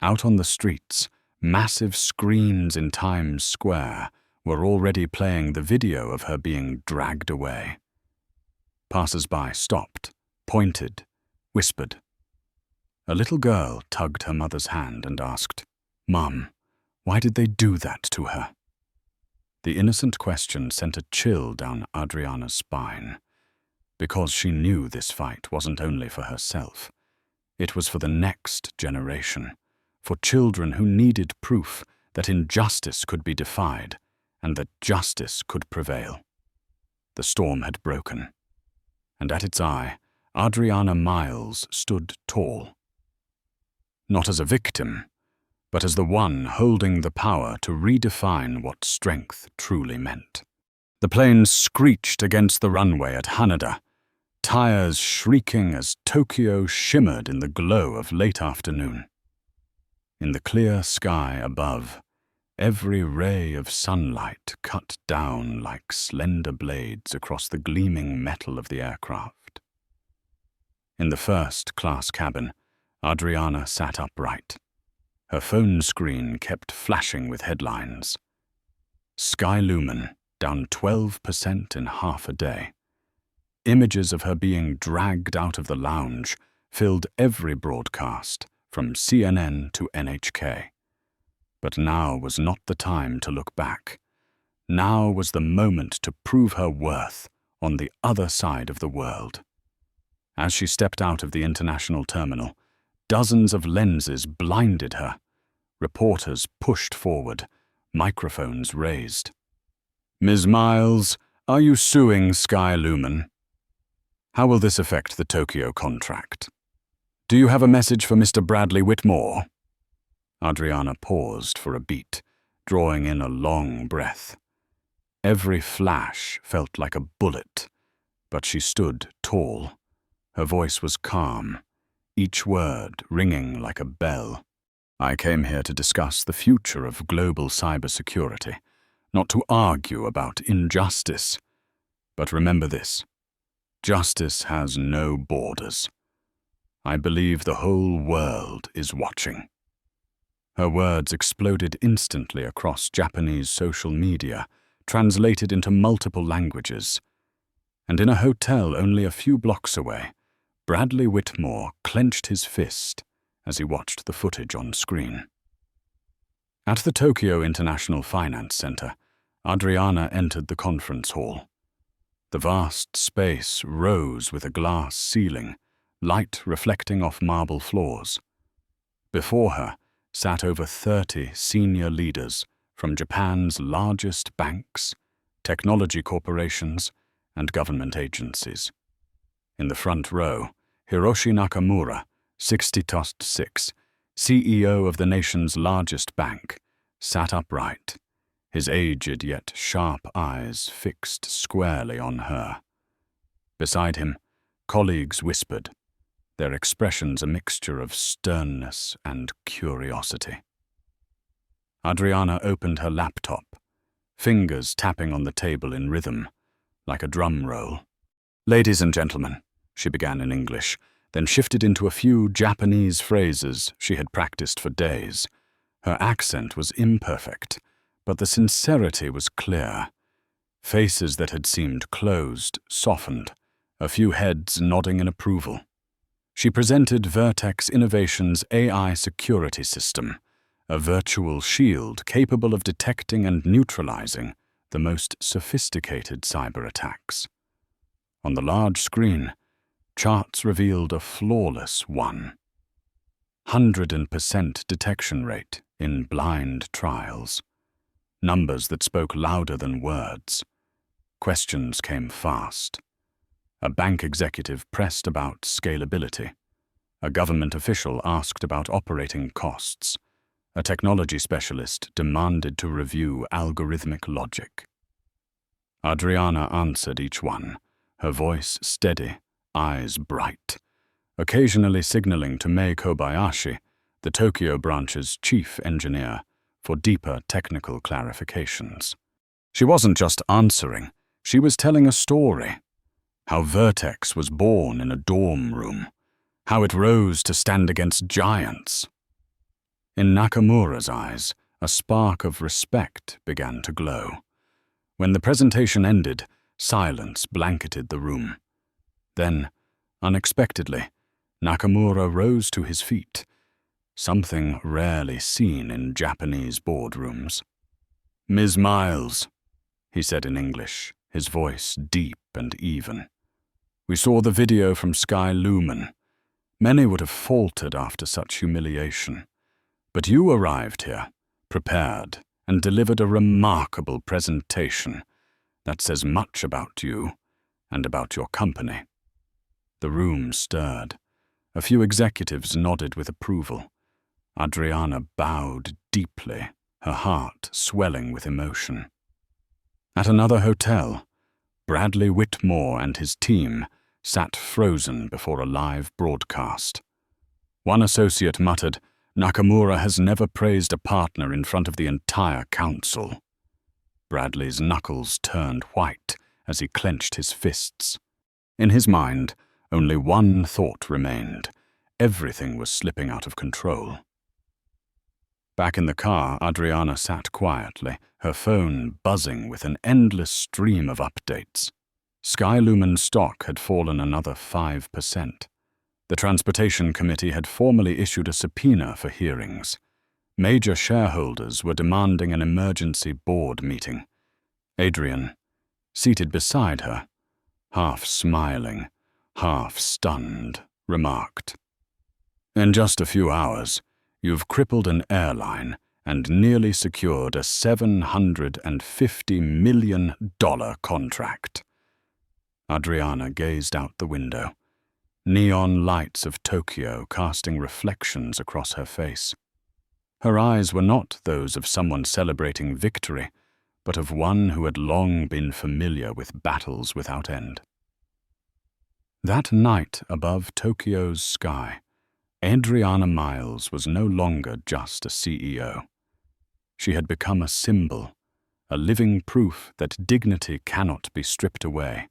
Out on the streets, massive screens in Times Square were already playing the video of her being dragged away. Passers-by stopped, pointed, whispered. A little girl tugged her mother's hand and asked, "Mum, why did they do that to her?" The innocent question sent a chill down Adriana's spine, because she knew this fight wasn't only for herself. It was for the next generation, for children who needed proof that injustice could be defied and that justice could prevail. The storm had broken, and at its eye, Adriana Miles stood tall. Not as a victim, but as the one holding the power to redefine what strength truly meant. The plane screeched against the runway at Haneda, tires shrieking as Tokyo shimmered in the glow of late afternoon. In the clear sky above, every ray of sunlight cut down like slender blades across the gleaming metal of the aircraft. In the first-class cabin, Adriana sat upright. Her phone screen kept flashing with headlines. Skylumen down 12% in half a day. Images of her being dragged out of the lounge filled every broadcast, from CNN to NHK. But now was not the time to look back. Now was the moment to prove her worth on the other side of the world. As she stepped out of the international terminal, dozens of lenses blinded her. Reporters pushed forward, microphones raised. Ms. Miles, are you suing Skylumen? How will this affect the Tokyo contract? Do you have a message for Mr. Bradley Whitmore? Adriana paused for a beat, drawing in a long breath. Every flash felt like a bullet, but she stood tall. Her voice was calm, each word ringing like a bell. I came here to discuss the future of global cybersecurity, not to argue about injustice. But remember this: justice has no borders. I believe the whole world is watching. Her words exploded instantly across Japanese social media, translated into multiple languages. And in a hotel only a few blocks away, Bradley Whitmore clenched his fist as he watched the footage on screen. At the Tokyo International Finance Center, Adriana entered the conference hall. The vast space rose with a glass ceiling, light reflecting off marble floors. Before her sat over 30 senior leaders from Japan's largest banks, technology corporations, and government agencies. In the front row, Hiroshi Nakamura, 60-6, CEO of the nation's largest bank, sat upright, his aged yet sharp eyes fixed squarely on her. Beside him, Colleagues whispered, their expressions a mixture of sternness and curiosity. Adriana opened her laptop, fingers tapping on the table in rhythm, like a drum roll. "Ladies and gentlemen," she began in English, then shifted into a few Japanese phrases she had practiced for days. Her accent was imperfect, but the sincerity was clear. Faces that had seemed closed softened, a few heads nodding in approval. She presented Vertex Innovations' AI security system, a virtual shield capable of detecting and neutralizing the most sophisticated cyber attacks. On the large screen, charts revealed a flawless 100% detection rate in blind trials. Numbers that spoke louder than words. Questions came fast. A bank executive pressed about scalability. A government official asked about operating costs. A technology specialist demanded to review algorithmic logic. Adriana answered each one, her voice steady, eyes bright, occasionally signaling to Mei Kobayashi, the Tokyo branch's chief engineer, for deeper technical clarifications. She wasn't just answering, she was telling a story. How Vertex was born in a dorm room, how it rose to stand against giants. In Nakamura's eyes, a spark of respect began to glow. When the presentation ended, silence blanketed the room. Then, unexpectedly, Nakamura rose to his feet, something rarely seen in Japanese boardrooms. "Ms. Miles," he said in English, his voice deep and even. "We saw the video from Sky Lumen. Many would have faltered after such humiliation. But you arrived here, prepared, and delivered a remarkable presentation that says much about you and about your company." The room stirred. A few executives nodded with approval. Adriana bowed deeply, her heart swelling with emotion. At another hotel, Bradley Whitmore and his team sat frozen before a live broadcast. One associate muttered, "Nakamura has never praised a partner in front of the entire council." Bradley's knuckles turned white as he clenched his fists. In his mind, only one thought remained. Everything was slipping out of control. Back in the car, Adriana sat quietly, her phone buzzing with an endless stream of updates. Sky Lumen stock had fallen another 5%. The Transportation Committee had formally issued a subpoena for hearings. Major shareholders were demanding an emergency board meeting. Adrian, seated beside her, half smiling, half stunned, remarked, "In just a few hours, you've crippled an airline and nearly secured a $750 million contract." Adriana gazed out the window, neon lights of Tokyo casting reflections across her face. Her eyes were not those of someone celebrating victory, but of one who had long been familiar with battles without end. That night above Tokyo's sky, Adriana Miles was no longer just a CEO. She had become a symbol, a living proof that dignity cannot be stripped away,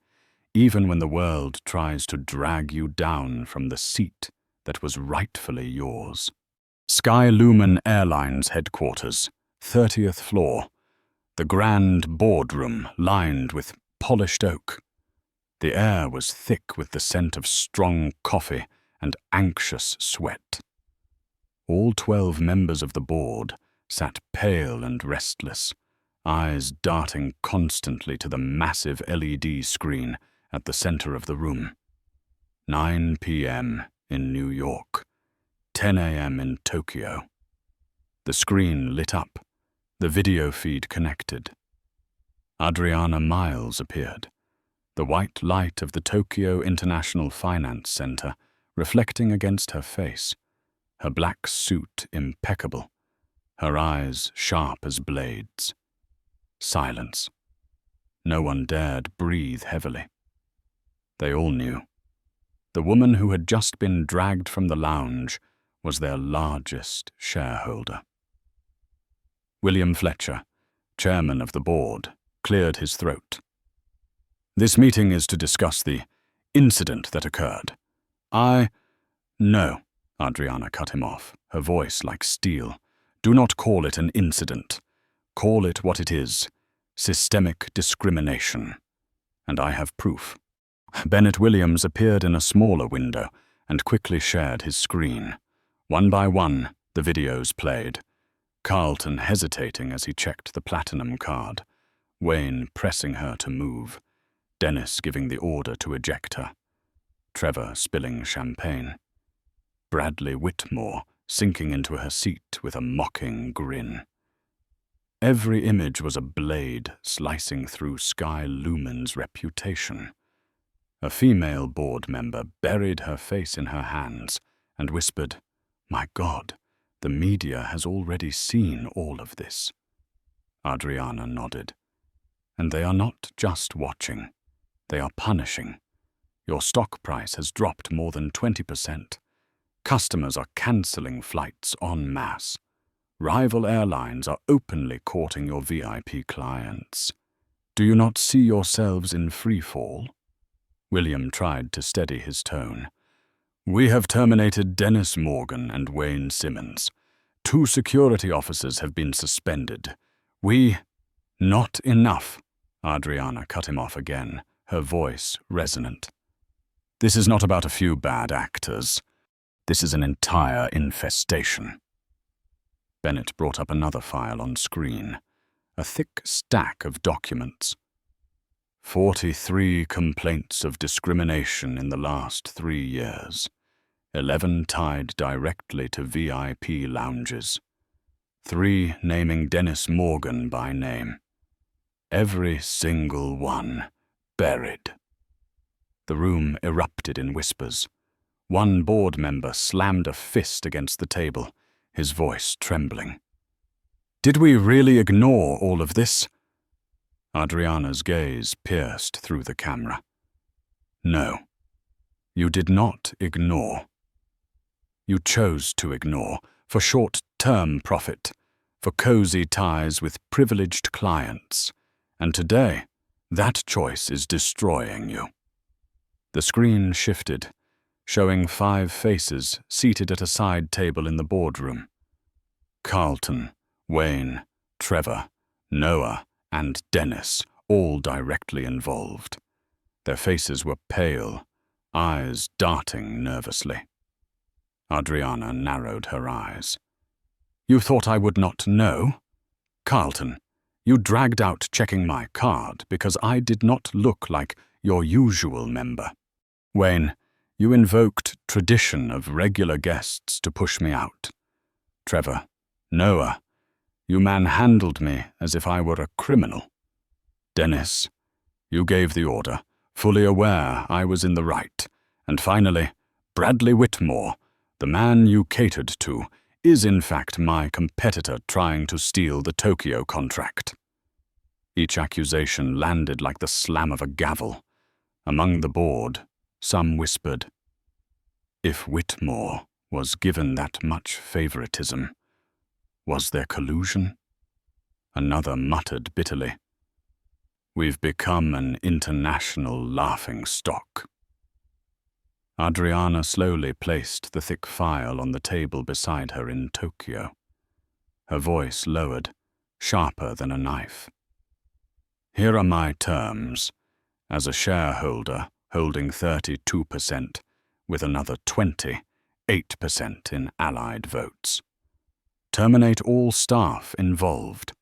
even when the world tries to drag you down from the seat that was rightfully yours. Sky Lumen Airlines headquarters, 30th floor, the grand boardroom lined with polished oak. The air was thick with the scent of strong coffee and anxious sweat. All 12 members of the board sat pale and restless, eyes darting constantly to the massive LED screen at the center of the room. 9 p.m. in New York, 10 a.m. in Tokyo. The screen lit up, the video feed connected. Adriana Miles appeared, the white light of the Tokyo International Finance Center reflecting against her face, her black suit impeccable, her eyes sharp as blades. Silence. No one dared breathe heavily. They all knew. The woman who had just been dragged from the lounge was their largest shareholder. William Fletcher, chairman of the board, cleared his throat. "This meeting is to discuss the incident that occurred. No, Adriana cut him off, her voice like steel. Do not call it an incident. Call it what it is, systemic discrimination. And I have proof." Bennett Williams appeared in a smaller window and quickly shared his screen. One by one, the videos played. Carlton hesitating as he checked the platinum card. Wayne pressing her to move. Dennis giving the order to eject her. Trevor spilling champagne. Bradley Whitmore sinking into her seat with a mocking grin. Every image was a blade slicing through Sky Lumen's reputation. A female board member buried her face in her hands and whispered, "My God, the media has already seen all of this." Adriana nodded. "And they are not just watching. They are punishing. Your stock price has dropped more than 20%. Customers are cancelling flights en masse. Rival airlines are openly courting your VIP clients. Do you not see yourselves in free fall?" William tried to steady his tone. "We have terminated Dennis Morgan and Wayne Simmons. 2 security officers have been suspended. Not enough." Adriana cut him off again, her voice resonant. "This is not about a few bad actors. This is an entire infestation." Bennett brought up another file on screen, a thick stack of documents. 43 complaints of discrimination in the last 3 years, 11 tied directly to VIP lounges, 3 naming Dennis Morgan by name. Every single one buried. The room erupted in whispers. One board member slammed a fist against the table, his voice trembling. "Did we really ignore all of this?" Adriana's gaze pierced through the camera. "No, you did not ignore. You chose to ignore for short-term profit, for cozy ties with privileged clients, and today, that choice is destroying you." The screen shifted, showing 5 faces seated at a side table in the boardroom. Carlton, Wayne, Trevor, Noah, and Dennis, all directly involved. Their faces were pale, eyes darting nervously. Adriana narrowed her eyes. "You thought I would not know? Carlton, you dragged out checking my card because I did not look like your usual member. Wayne, you invoked tradition of regular guests to push me out. Trevor, Noah, you manhandled me as if I were a criminal. Dennis, you gave the order, fully aware I was in the right. And finally, Bradley Whitmore, the man you catered to, is in fact my competitor trying to steal the Tokyo contract." Each accusation landed like the slam of a gavel. Among the board, some whispered, "If Whitmore was given that much favoritism, was there collusion?" Another muttered bitterly, "We've become an international laughingstock." Adriana slowly placed the thick file on the table beside her in Tokyo. Her voice lowered, sharper than a knife. "Here are my terms, as a shareholder holding 32%, with another 28% in allied votes. Terminate all staff involved.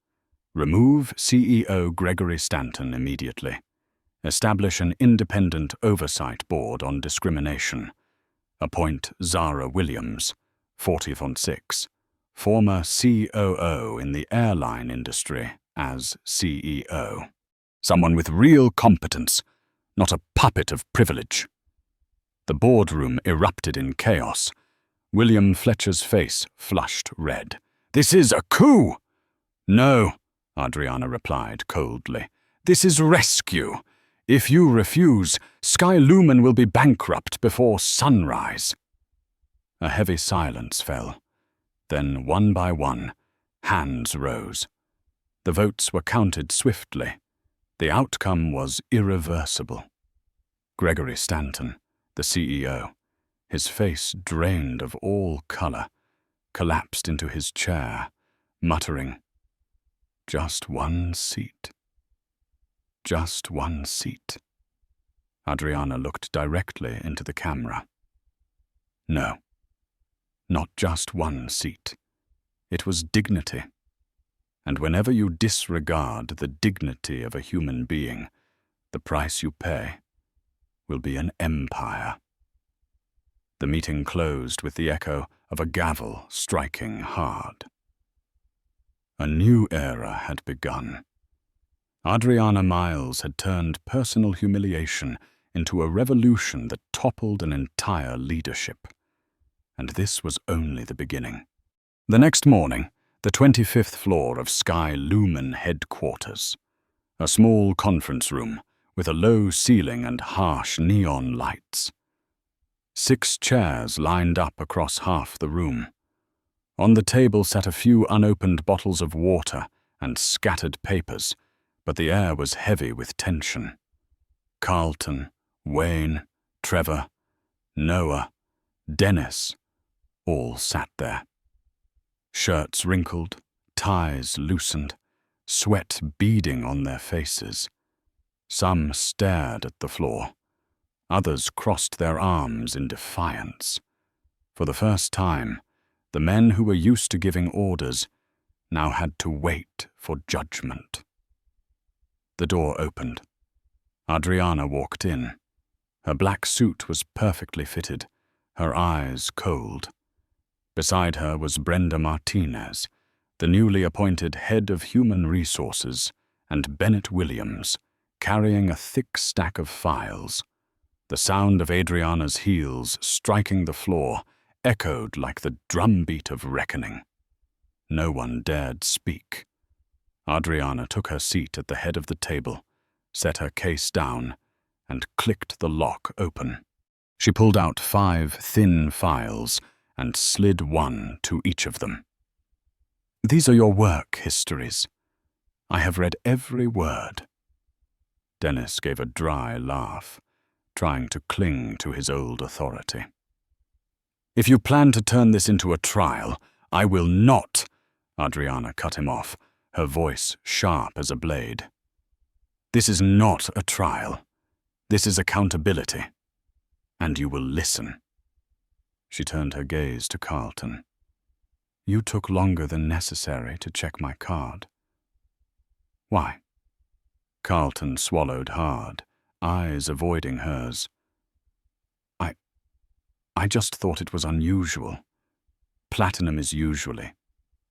Remove CEO Gregory Stanton immediately. Establish an independent oversight board on discrimination. Appoint Zara Williams, 40/6, former COO in the airline industry, as CEO. Someone with real competence, not a puppet of privilege." The boardroom erupted in chaos. William Fletcher's face flushed red. "This is a coup!" "No," Adriana replied coldly. "This is rescue. If you refuse, Sky Lumen will be bankrupt before sunrise." A heavy silence fell. Then, one by one, hands rose. The votes were counted swiftly. The outcome was irreversible. Gregory Stanton, the CEO, his face drained of all color, collapsed into his chair, muttering, "Just one seat. Just one seat." Adriana looked directly into the camera. No, not just one seat. It was dignity. And whenever you disregard the dignity of a human being, the price you pay will be an empire. The meeting closed with the echo of a gavel striking hard. A new era had begun. Adriana Miles had turned personal humiliation into a revolution that toppled an entire leadership. And this was only the beginning. The next morning, the 25th floor of Sky Lumen headquarters. A small conference room with a low ceiling and harsh neon lights. 6 chairs lined up across half the room. On the table sat a few unopened bottles of water and scattered papers, but the air was heavy with tension. Carlton, Wayne, Trevor, Noah, Dennis, all sat there. Shirts wrinkled, ties loosened, sweat beading on their faces. Some stared at the floor. Others crossed their arms in defiance. For the first time, the men who were used to giving orders now had to wait for judgment. The door opened. Adriana walked in. Her black suit was perfectly fitted, her eyes cold. Beside her was Brenda Martinez, the newly appointed head of human resources, and Bennett Williams, carrying a thick stack of files. The sound of Adriana's heels striking the floor echoed like the drumbeat of reckoning. No one dared speak. Adriana took her seat at the head of the table, set her case down, and clicked the lock open. She pulled out 5 thin files and slid one to each of them. "These are your work histories. I have read every word." Dennis gave a dry laugh, trying to cling to his old authority. "If you plan to turn this into a trial, I will not," Adriana cut him off, her voice sharp as a blade. "This is not a trial. This is accountability. And you will listen." She turned her gaze to Carlton. "You took longer than necessary to check my card." "Why?" Carlton swallowed hard, eyes avoiding hers. I just thought it was unusual. Platinum is usually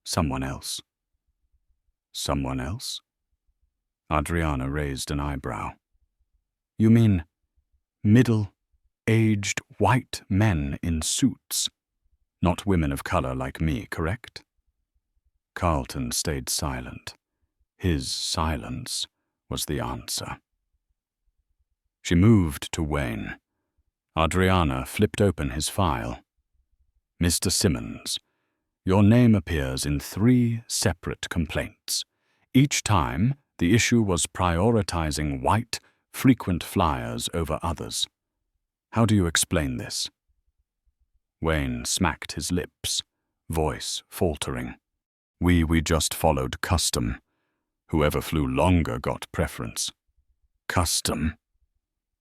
someone else." "Someone else?" Adriana raised an eyebrow. "You mean middle-aged white men in suits, not women of color like me, correct?" Carlton stayed silent. His silence was the answer. She moved to Wayne. Adriana flipped open his file. "Mr. Simmons, your name appears in 3 separate complaints. Each time, the issue was prioritizing white, frequent flyers over others. How do you explain this?" Wayne smacked his lips, voice faltering. We just followed custom. Whoever flew longer got preference." "Custom?"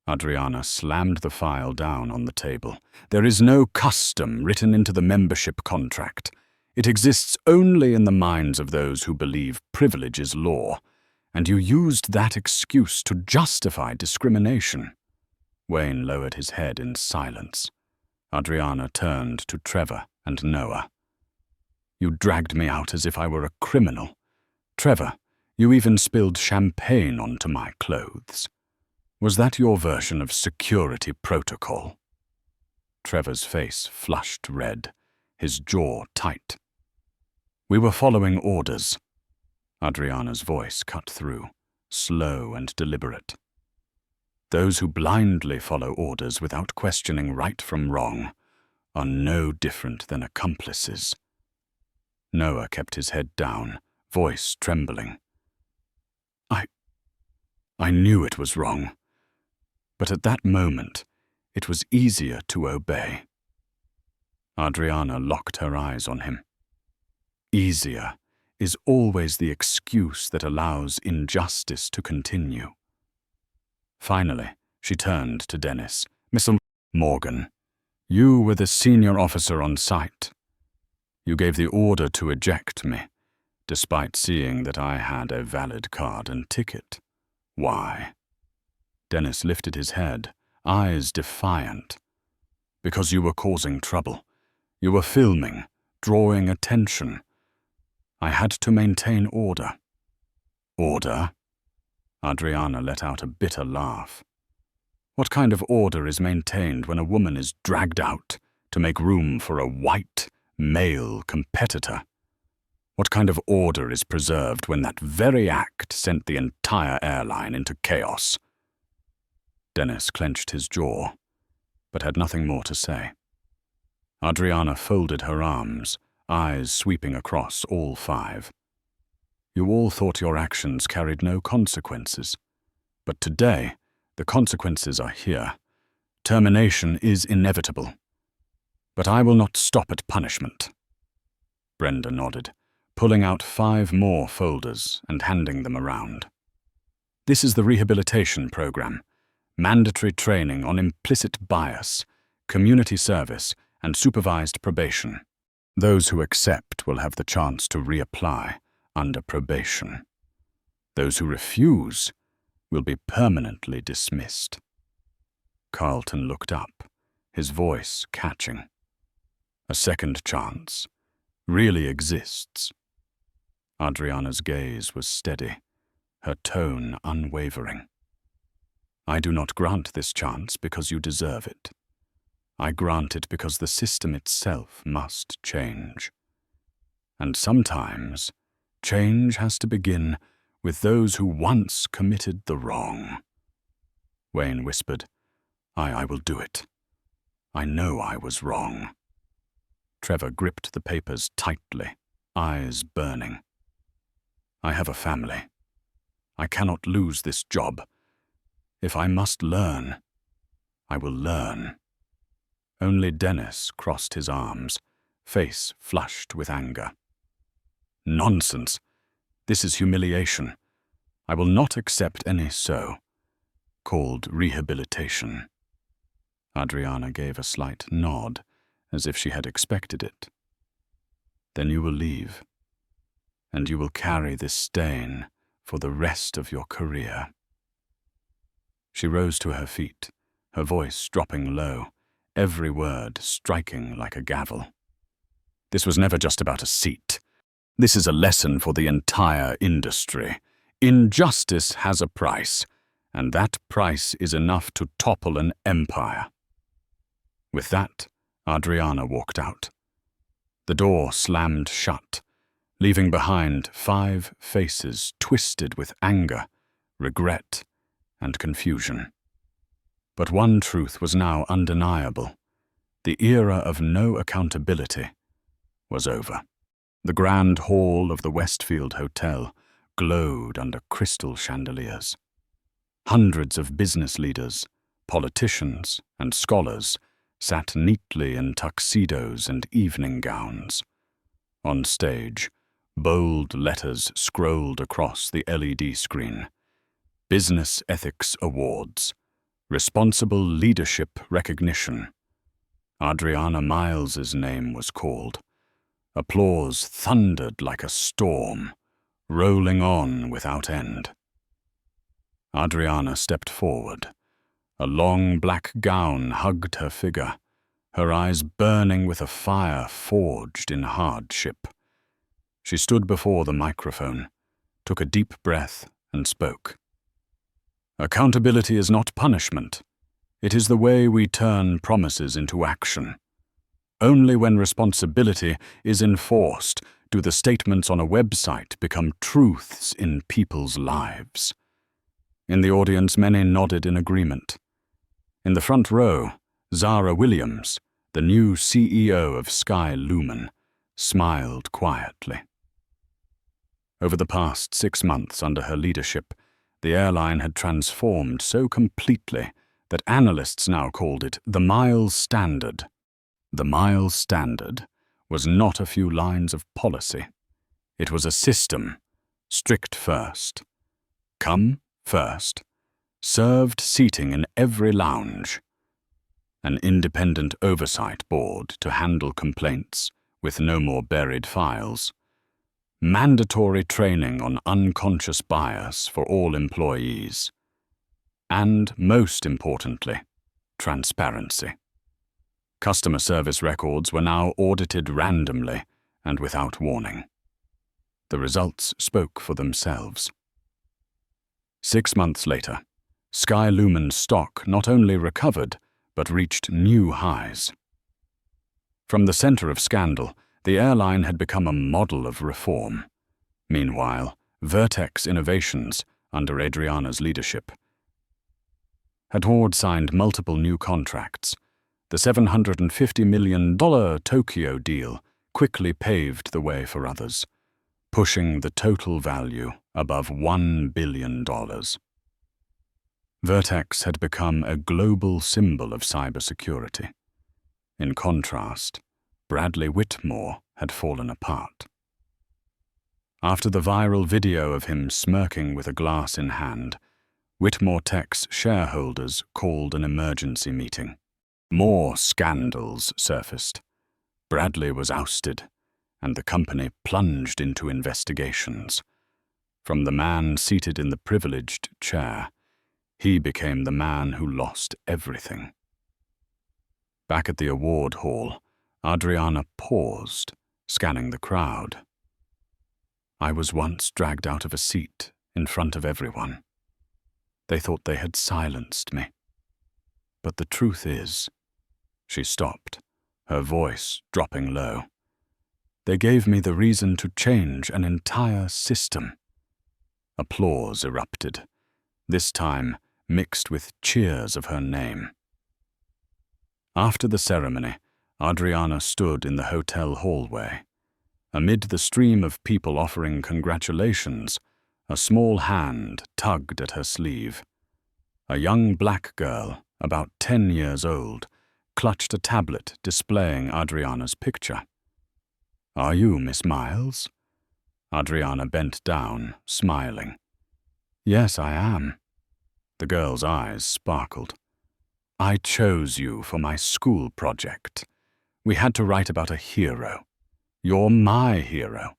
Adriana slammed the file down on the table. "There is no custom written into the membership contract. It exists only in the minds of those who believe privilege is law, and you used that excuse to justify discrimination." Wayne lowered his head in silence. Adriana turned to Trevor and Noah. "You dragged me out as if I were a criminal. Trevor, you even spilled champagne onto my clothes. Was that your version of security protocol?" Trevor's face flushed red, his jaw tight. "We were following orders." Adriana's voice cut through, slow and deliberate. Those who blindly follow orders without questioning right from wrong are no different than accomplices. Noah kept his head down, voice trembling. I knew it was wrong, but at that moment, it was easier to obey. Adriana locked her eyes on him. Easier is always the excuse that allows injustice to continue. Finally, she turned to Dennis. Mr. Morgan, you were the senior officer on site. You gave the order to eject me, despite seeing that I had a valid card and ticket. Why? Dennis lifted his head, eyes defiant. Because you were causing trouble. You were filming, drawing attention. I had to maintain order. Order? Adriana let out a bitter laugh. What kind of order is maintained when a woman is dragged out to make room for a white, male competitor? What kind of order is preserved when that very act sent the entire airline into chaos? Dennis clenched his jaw, but had nothing more to say. Adriana folded her arms, eyes sweeping across all five. You all thought your actions carried no consequences, but today the consequences are here. Termination is inevitable. But I will not stop at punishment. Brenda nodded, pulling out 5 more folders and handing them around. This is the rehabilitation program, mandatory training on implicit bias, community service, and supervised probation. Those who accept will have the chance to reapply under probation. Those who refuse will be permanently dismissed. Carlton looked up, his voice catching. A second chance really exists. Adriana's gaze was steady, her tone unwavering. I do not grant this chance because you deserve it. I grant it because the system itself must change. And sometimes, change has to begin with those who once committed the wrong. Wayne whispered, I will do it. I know I was wrong. Trevor gripped the papers tightly, eyes burning. I have a family. I cannot lose this job. If I must learn, I will learn. Only Dennis crossed his arms, face flushed with anger. Nonsense. This is humiliation. I will not accept any so-called rehabilitation. Adriana gave a slight nod, as if she had expected it. Then you will leave, and you will carry this stain for the rest of your career. She rose to her feet, her voice dropping low, every word striking like a gavel. This was never just about a seat. This is a lesson for the entire industry. Injustice has a price, and that price is enough to topple an empire. With that, Adriana walked out. The door slammed shut, leaving behind 5 faces twisted with anger, regret, and confusion. But one truth was now undeniable. The era of no accountability was over. The grand hall of the Westfield Hotel glowed under crystal chandeliers. Hundreds of business leaders, politicians, and scholars sat neatly in tuxedos and evening gowns. On stage, bold letters scrolled across the LED screen. Business Ethics Awards. Responsible Leadership Recognition. Adriana Miles's name was called. Applause thundered like a storm, rolling on without end. Adriana stepped forward. A long black gown hugged her figure, her eyes burning with a fire forged in hardship. She stood before the microphone, took a deep breath, and spoke. Accountability is not punishment. It is the way we turn promises into action. Only when responsibility is enforced do the statements on a website become truths in people's lives. In the audience, many nodded in agreement. In the front row, Zara Williams, the new CEO of Sky Lumen, smiled quietly. Over the past 6 months under her leadership, the airline had transformed so completely that analysts now called it the Miles Standard. The Miles Standard was not a few lines of policy. It was a system, strict first, come first, served seating in every lounge, an independent oversight board to handle complaints with no more buried files, mandatory training on unconscious bias for all employees, and, most importantly, transparency. Customer service records were now audited randomly and without warning. The results spoke for themselves. 6 months later, Sky Lumen's stock not only recovered, but reached new highs. From the center of scandal, the airline had become a model of reform. Meanwhile, Vertex Innovations, under Adriana's leadership, had signed multiple new contracts. The $750 million Tokyo deal quickly paved the way for others, pushing the total value above $1 billion. Vertex had become a global symbol of cybersecurity. In contrast, Bradley Whitmore had fallen apart. After the viral video of him smirking with a glass in hand, Whitmore Tech's shareholders called an emergency meeting. More scandals surfaced. Bradley was ousted, and the company plunged into investigations. From the man seated in the privileged chair, he became the man who lost everything. Back at the award hall, Adriana paused, scanning the crowd. I was once dragged out of a seat in front of everyone. They thought they had silenced me. But the truth is, she stopped, her voice dropping low. They gave me the reason to change an entire system. Applause erupted, this time mixed with cheers of her name. After the ceremony, Adriana stood in the hotel hallway. Amid the stream of people offering congratulations, a small hand tugged at her sleeve. A young black girl, about 10 years old, clutched a tablet displaying Adriana's picture. Are you Miss Miles? Adriana bent down, smiling. Yes, I am. The girl's eyes sparkled. I chose you for my school project. We had to write about a hero. You're my hero.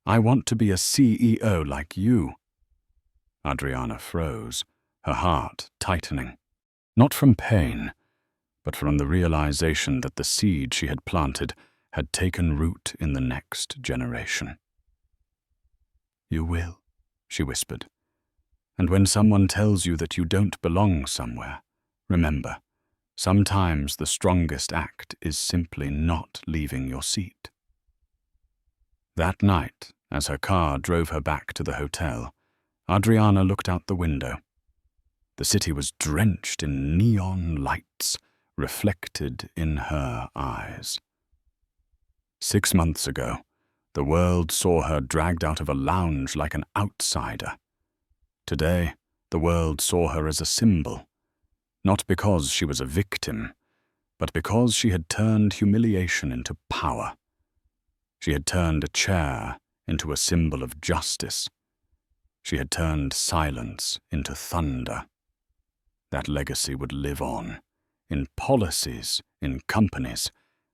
I want to be a CEO like you. Adriana froze, her heart tightening. Not from pain, but from the realization that the seed she had planted had taken root in the next generation. You will, she whispered. And when someone tells you that you don't belong somewhere, remember, sometimes the strongest act is simply not leaving your seat. That night, as her car drove her back to the hotel, Adriana looked out the window. The city was drenched in neon lights, reflected in her eyes. 6 months ago, the world saw her dragged out of a lounge like an outsider. Today, the world saw her as a symbol, not because she was a victim, but because she had turned humiliation into power. She had turned a chair into a symbol of justice. She had turned silence into thunder. That legacy would live on, in policies, in companies,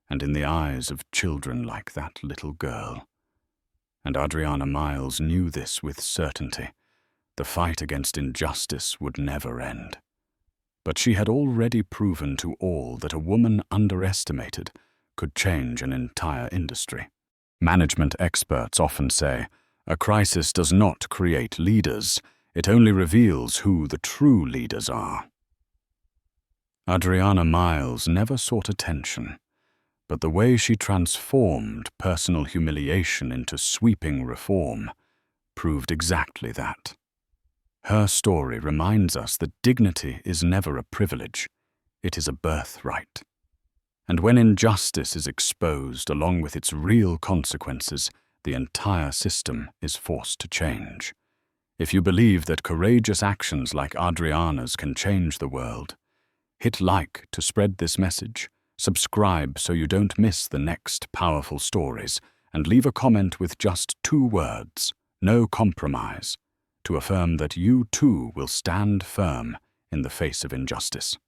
and in the eyes of children like that little girl. And Adriana Miles knew this with certainty. The fight against injustice would never end. But she had already proven to all that a woman underestimated could change an entire industry. Management experts often say, a crisis does not create leaders, it only reveals who the true leaders are. Adriana Miles never sought attention, but the way she transformed personal humiliation into sweeping reform proved exactly that. Her story reminds us that dignity is never a privilege, it is a birthright. And when injustice is exposed along with its real consequences, the entire system is forced to change. If you believe that courageous actions like Adriana's can change the world, hit like to spread this message, subscribe so you don't miss the next powerful stories, and leave a comment with just 2 words, "No compromise," to affirm that you too will stand firm in the face of injustice.